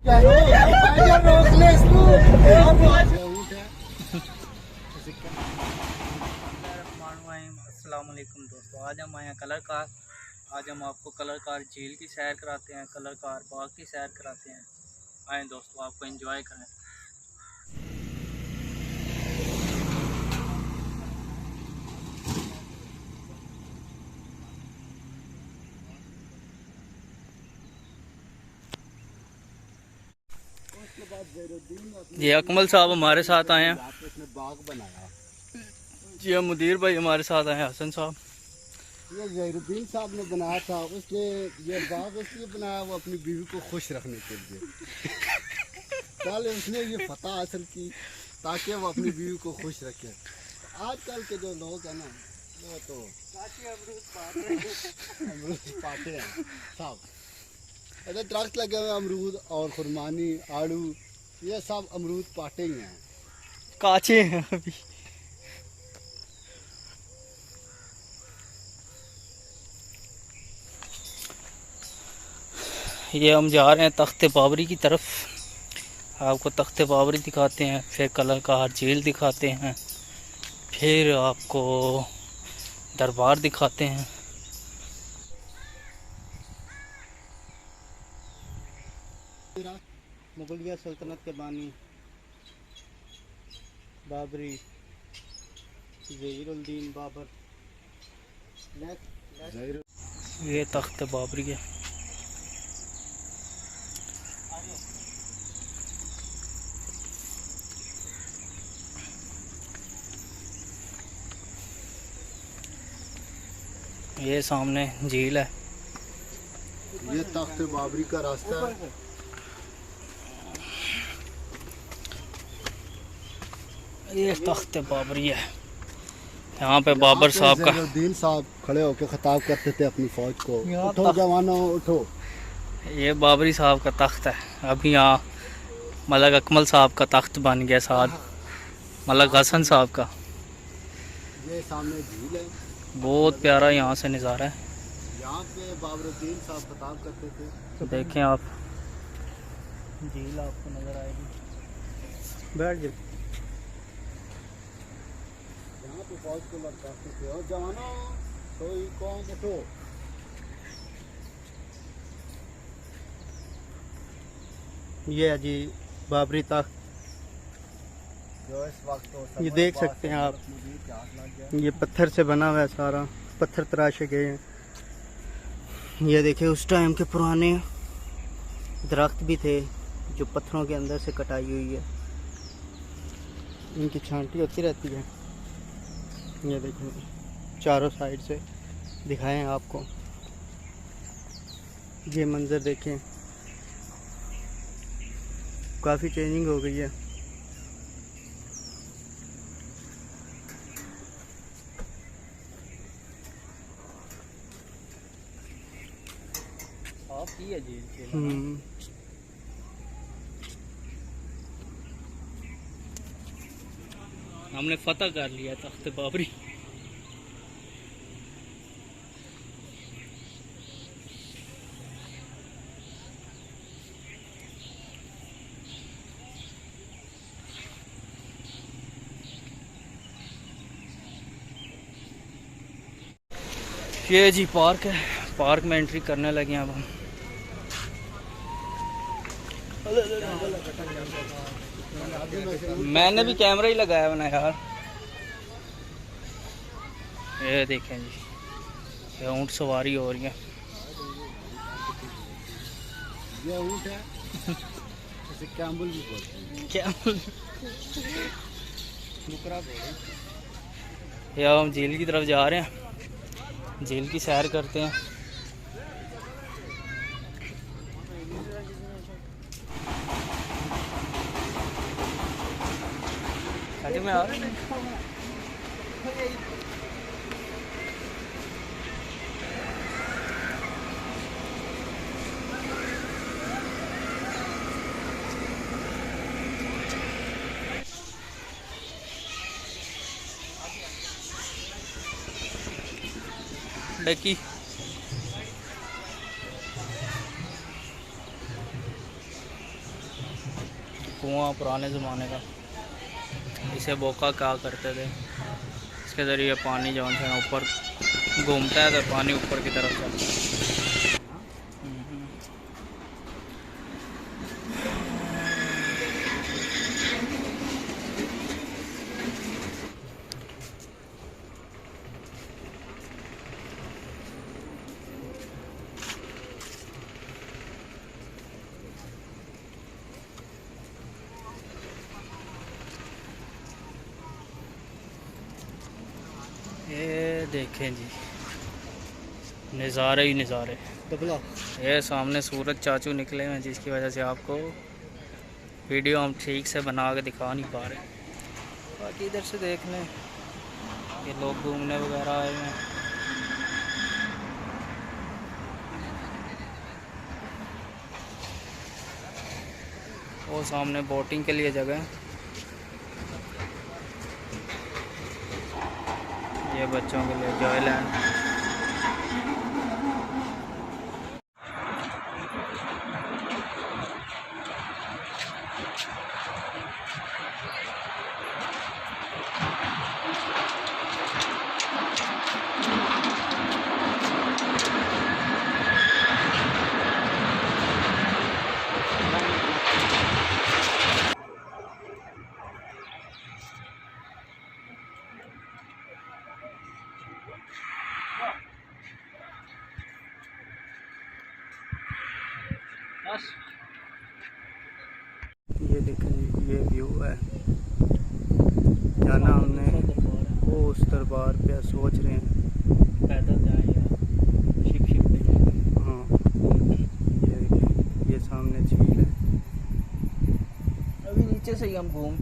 अस्सलामुअलैकुम दोस्तों, आज हम आए हैं कलर कार। आज हम आपको कलर कार झील की सैर कराते हैं, कलर कार बाग की सैर कराते हैं। आए दोस्तों, आपको एंजॉय करें। जी अकमल साहब हमारे साथ आए हैं, बाग बनाया। जी हम मुदीर भाई हमारे साथ आए हैं, हसन साहब। ये जहीरुद्दीन साहब ने बनाया था। उसने ये बाग इसलिए बनाया वो अपनी बीवी को खुश रखने के लिए। कल उसने ये फतह हासिल की ताकि वो अपनी बीवी को खुश रखे। आजकल के जो लोग हैं ना, वो तो अमरूद पाते हैं साहब। इधर दरख्त लगे हुए अमरूद और खुरमानी आड़ू, ये सब अमरूद पाटे ही हैं, काचे हैं अभी। ये हम जा रहे हैं तख्ते बाबरी की तरफ। आपको तख्ते बाबरी दिखाते हैं, फिर कलर कार झील दिखाते हैं, फिर आपको दरबार दिखाते हैं। मुगलिया सल्तनत के बानी बाबरी ज़हीरुद्दीन बाबर। ये तख्त बाबरी है। ये सामने झील है। ये तख्त बाबरी का रास्ता है। ये तख्त बाबरी है। यहाँ पे बाबर साहब का ज़हीरुद्दीन साहब खड़े होकर खिताब करते थे अपनी फौज को, उठो जवानों उठो। ये बाबरी साहब का तख्त है। अभी यहाँ मलक अकमल साहब का तख्त बन गया, साथ मलक हसन साहब का। ये सामने झील है, बहुत प्यारा यहाँ से नज़ारा है। यहाँ पे बाबरुद्दीन साहब खिताब करते थे। तो देखें आप, झील आपको नज़र आएगी। बैठ जाओ। यहाँ पे फौज को लड़काते थे, और जवानों कोई कौन उठो। ये है जी बाबरी तख्त। जो इस वक्त ये देख सकते हैं आप, ये पत्थर से बना हुआ है, सारा पत्थर तराशे गए हैं। ये देखिए उस टाइम के पुराने दरख्त भी थे जो पत्थरों के अंदर से कटाई हुई है, इनकी छांटी होती रहती है। ये देखिए चारों साइड से दिखाएं आपको, ये मंजर देखें। काफ़ी चेंजिंग हो गई है। की है जी। हमने फतह कर लिया तख्त बाबरी। ये जी पार्क है, पार्क में एंट्री करने लगे हैं अब हम। मैंने भी कैमरा ही लगाया बना यार। ये देखें जी, ये ऊँट सवारी हो रही है। ये ऊँट है, इसे कैम्बल भी बोलते हैं। कैम्बल नुकरा बोले। ये हम झील की तरफ जा रहे हैं, झील की सैर करते हैं। में आ रहे हैं। डकी कुआं पुराने ज़माने का, इसे बोका कहा करते थे। इसके ज़रिए पानी जो है ऊपर घूमता है तो पानी ऊपर की तरफ चलता है। ये देखें जी, नज़ारे ही नज़ारे। ये सामने सूरज चाचू निकले हैं जिसकी वजह से आपको वीडियो हम ठीक से बना के दिखा नहीं पा रहे। बाकी इधर से देख लें, ये लोग घूमने वगैरह आए हैं। वो सामने बोटिंग के लिए जगह है। ये बच्चों के लिए जॉय लैंड। ये देखें जी, ये व्यू है। जाना हमने वो उस दरबार पे, सोच रहे हैं पैदल जाएं या शिप पे जाएं। हाँ, ये देखें, ये सामने झील है। अभी नीचे से ही हम घूम